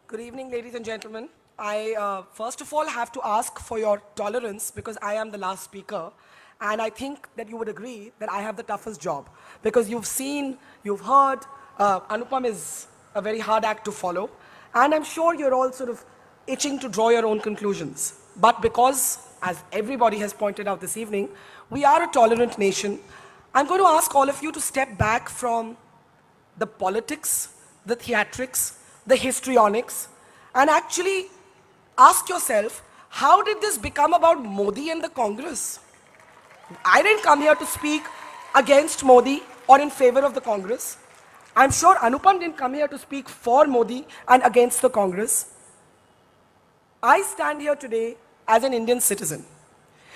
Good evening, ladies and gentlemen. I, first of all, have to ask for your tolerance because I am the last speaker. And I think that you would agree that I have the toughest job. Because you've seen, you've heard, Anupam is a very hard act to follow. And I'm sure you're all sort of itching to draw your own conclusions. But because, as everybody has pointed out this evening, we are a tolerant nation, I'm going to ask all of you to step back from the politics, the theatrics, the histrionics, and actually ask yourself, how did this become about Modi and the Congress? I didn't come here to speak against Modi or in favor of the Congress. I'm sure Anupam didn't come here to speak for Modi and against the Congress. I stand here today as an Indian citizen.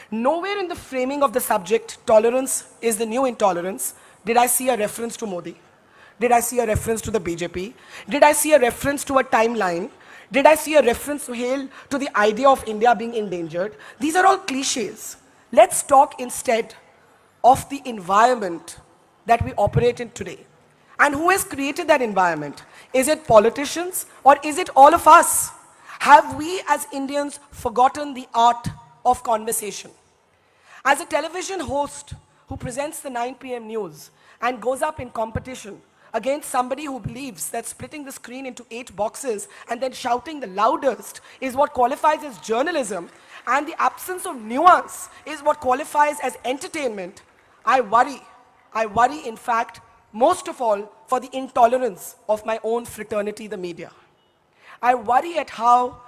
Nowhere in the framing of the subject, tolerance is the new intolerance, did I see a reference to Modi. Did I see a reference to the BJP? Did I see a reference to a timeline? Did I see a reference to the idea of India being endangered? These are all cliches. Let's talk instead of the environment that we operate in today. And who has created that environment? Is it politicians or is it all of us? Have we as Indians forgotten the art of conversation? As a television host who presents the 9 p.m. news and goes up in competition against somebody who believes that splitting the screen into 8 boxes and then shouting the loudest is what qualifies as journalism, and the absence of nuance is what qualifies as entertainment, I worry in fact, most of all, for the intolerance of my own fraternity, the media. I worry at how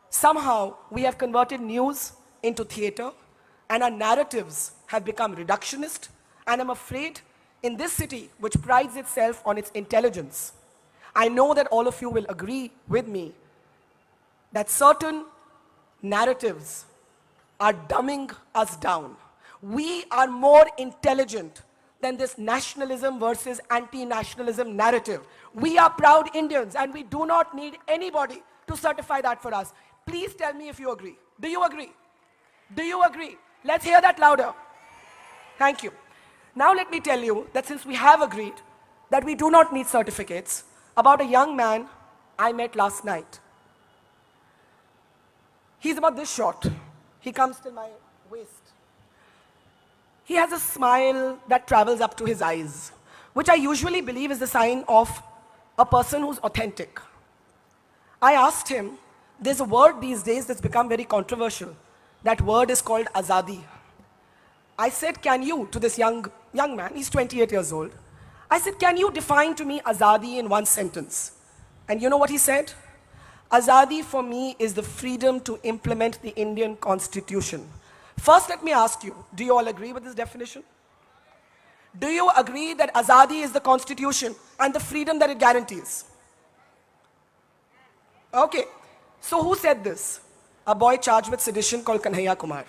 somehow we have converted news into theater and our narratives have become reductionist, and I'm afraid in this city, which prides itself on its intelligence, I know that all of you will agree with me that certain narratives are dumbing us down. We are more intelligent than this nationalism versus anti-nationalism narrative. We are proud Indians and we do not need anybody to certify that for us. Please tell me if you agree. Do you agree? Do you agree? Let's hear that louder. Thank you. Now let me tell you that since we have agreed that we do not need certificates, about a young man I met last night. He's about this short. He comes till my waist. He has a smile that travels up to his eyes, which I usually believe is the sign of a person who's authentic. I asked him, there's a word these days that's become very controversial. That word is called azadi. I said, can you, to this young man, he's 28 years old, I said, can you define to me azadi in one sentence? And you know what he said? Azadi for me is the freedom to implement the Indian Constitution. First, let me ask you, do you all agree with this definition? Do you agree that azadi is the Constitution and the freedom that it guarantees? Okay, so who said this? A boy charged with sedition called Kanhaiya Kumar.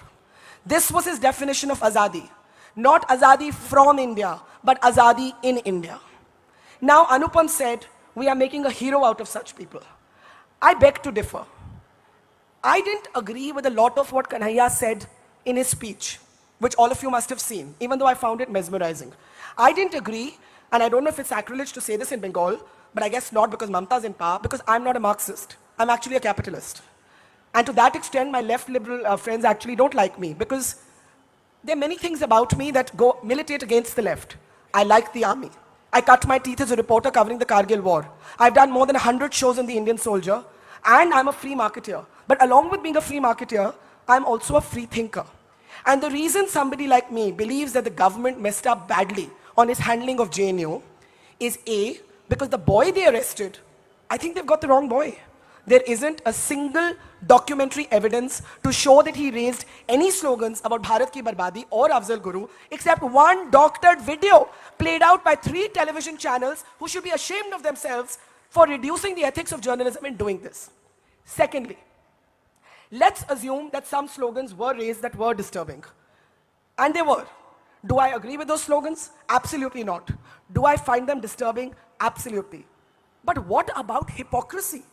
This was his definition of azadi. Not azadi from India, but azadi in India. Now Anupam said, we are making a hero out of such people. I beg to differ. I didn't agree with a lot of what Kanhaiya said in his speech, which all of you must have seen, even though I found it mesmerizing. I didn't agree, and I don't know if it's sacrilege to say this in Bengal, but I guess not because Mamta's in power, because I'm not a Marxist. I'm actually a capitalist. And to that extent, my left liberal friends actually don't like me because there are many things about me that go militate against the left. I like the army. I cut my teeth as a reporter covering the Kargil war. I've done more than 100 shows in the Indian Soldier, and I'm a free marketeer. But along with being a free marketeer, I'm also a free thinker. And the reason somebody like me believes that the government messed up badly on its handling of JNU is A, because the boy they arrested, I think they've got the wrong boy. There isn't a single documentary evidence to show that he raised any slogans about Bharat Ki Barbadi or Afzal Guru, except one doctored video played out by 3 television channels who should be ashamed of themselves for reducing the ethics of journalism in doing this. Secondly, let's assume that some slogans were raised that were disturbing. And they were. Do I agree with those slogans? Absolutely not. Do I find them disturbing? Absolutely. But what about hypocrisy?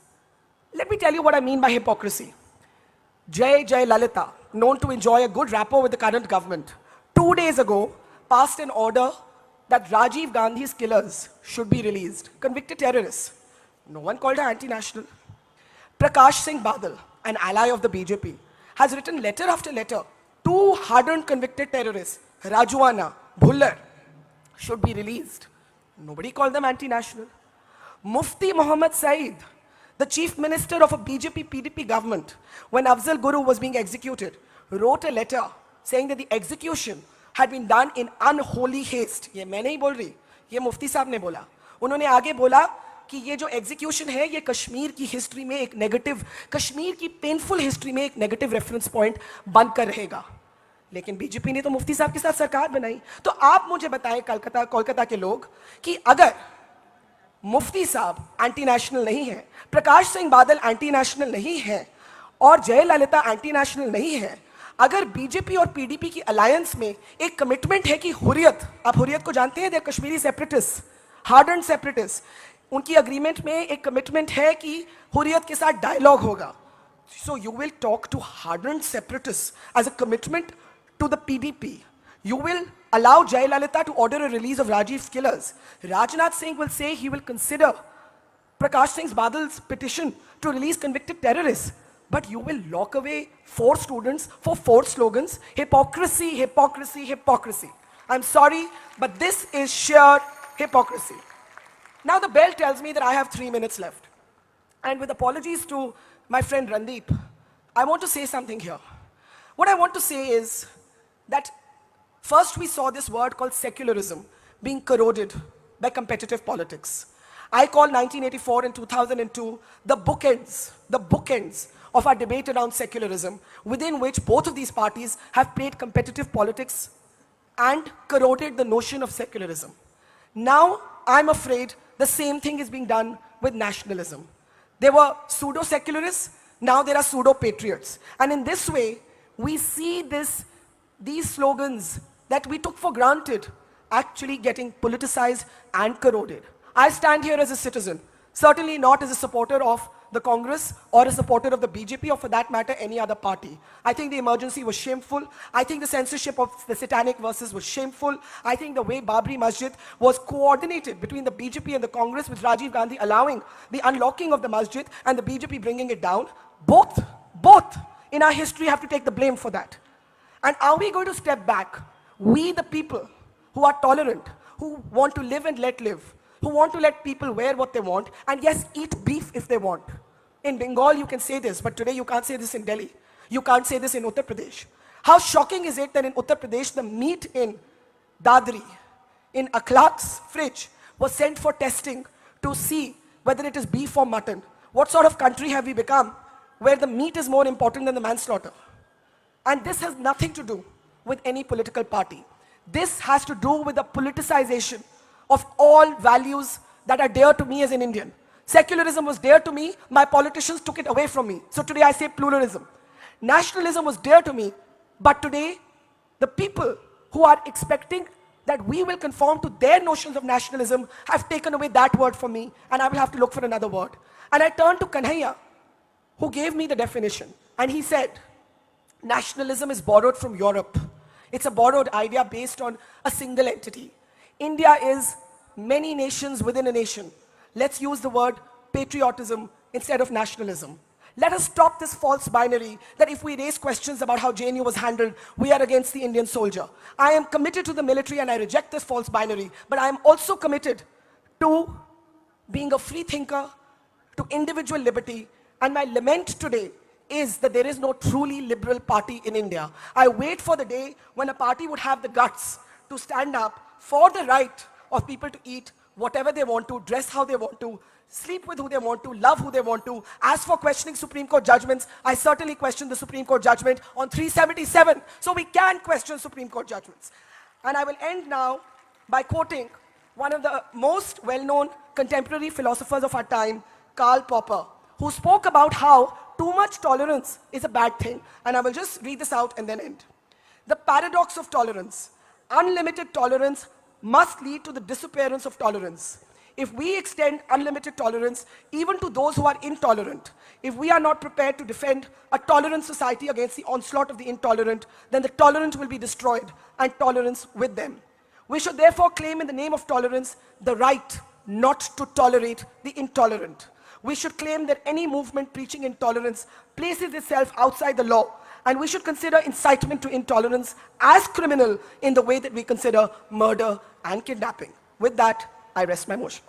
Let me tell you what I mean by hypocrisy. Jai Lalita, known to enjoy a good rapport with the current government, 2 days ago passed an order that Rajiv Gandhi's killers should be released, convicted terrorists. No one called her anti-national. Prakash Singh Badal, an ally of the BJP, has written letter after letter. Two hardened convicted terrorists, Rajuana, Bhullar, should be released. Nobody called them anti-national. Mufti Muhammad Saeed, the chief minister of a BJP PDP government, when Afzal Guru was being executed, wrote a letter saying that the execution had been done in unholy haste. ये मैं नहीं बोल रही, ये मुफ्ती साहब ने बोला. उन्होंने आगे बोला कि ये जो एग्जीक्यूशन है ये कश्मीर की हिस्ट्री में एक नेगेटिव, कश्मीर की पेनफुल हिस्ट्री में एक नेगेटिव रेफरेंस पॉइंट बनकर रहेगा. लेकिन बीजेपी ने तो मुफ्ती साहब के साथ सरकार बनाई. तो आप मुझे बताएं कोलकाता के लोग कि अगर मुफ्ती साहब एंटी नेशनल नहीं है, प्रकाश सिंह बादल एंटी नेशनल नहीं है और जयललिता एंटी नेशनल नहीं है, अगर बीजेपी और पीडीपी की अलायंस में एक कमिटमेंट है कि हुर्रियत, आप हुर्रियत को जानते हैं, दे कश्मीरी सेपरेटिस्ट, हार्डन सेपरेटिस्ट, उनकी अग्रीमेंट में एक कमिटमेंट है कि हुर्रियत के साथ डायलॉग होगा. So you will talk to hardened separatists as a commitment to the PDP. You will allow Jayalalitha to order a release of Rajiv's killers. Rajnath Singh will say he will consider Prakash Singh Badal's petition to release convicted terrorists. But you will lock away 4 students for 4 slogans. Hypocrisy, hypocrisy, hypocrisy. I'm sorry, but this is sheer hypocrisy. Now the bell tells me that I have 3 minutes left. And with apologies to my friend Randeep, I want to say something here. What I want to say is that first we saw this word called secularism being corroded by competitive politics. I call 1984 and 2002 the bookends of our debate around secularism, within which both of these parties have played competitive politics and corroded the notion of secularism. Now, I'm afraid the same thing is being done with nationalism. There were pseudo-secularists, now there are pseudo-patriots. And in this way, we see these slogans that we took for granted actually getting politicized and corroded. I stand here as a citizen, certainly not as a supporter of the Congress or a supporter of the BJP or for that matter any other party. I think the emergency was shameful. I think the censorship of the satanic verses was shameful. I think the way Babri Masjid was coordinated between the BJP and the Congress, with Rajiv Gandhi allowing the unlocking of the masjid and the BJP bringing it down, both in our history have to take the blame for that. And are we going to step back? We the people who are tolerant, who want to live and let live, who want to let people wear what they want, and yes, eat beef if they want. In Bengal, you can say this, but today you can't say this in Delhi. You can't say this in Uttar Pradesh. How shocking is it that in Uttar Pradesh, the meat in Dadri, in Akhlaq's fridge, was sent for testing to see whether it is beef or mutton. What sort of country have we become where the meat is more important than the manslaughter? And this has nothing to do with any political party. This has to do with the politicization of all values that are dear to me as an Indian. Secularism was dear to me, my politicians took it away from me. So today I say pluralism. Nationalism was dear to me, but today the people who are expecting that we will conform to their notions of nationalism have taken away that word from me, and I will have to look for another word. And I turned to Kanhaiya, who gave me the definition, and he said, nationalism is borrowed from Europe. It's a borrowed idea based on a single entity. India is many nations within a nation. Let's use the word patriotism instead of nationalism. Let us stop this false binary that if we raise questions about how JNU was handled, we are against the Indian soldier. I am committed to the military and I reject this false binary, but I am also committed to being a free thinker, to individual liberty, and my lament today is that there is no truly liberal party in India. I wait for the day when a party would have the guts to stand up for the right of people to eat whatever they want to, dress how they want to, sleep with who they want to, love who they want to. As for questioning Supreme Court judgments, I certainly question the Supreme Court judgment on 377. So we can question Supreme Court judgments. And I will end now by quoting one of the most well-known contemporary philosophers of our time, Karl Popper, who spoke about how too much tolerance is a bad thing. And I will just read this out and then end. The paradox of tolerance. Unlimited tolerance must lead to the disappearance of tolerance. If we extend unlimited tolerance even to those who are intolerant, if we are not prepared to defend a tolerant society against the onslaught of the intolerant, then the tolerant will be destroyed and tolerance with them. We should therefore claim in the name of tolerance the right not to tolerate the intolerant. we should claim that any movement preaching intolerance places itself outside the law, and we should consider incitement to intolerance as criminal in the way that we consider murder and kidnapping. With that, I rest my motion.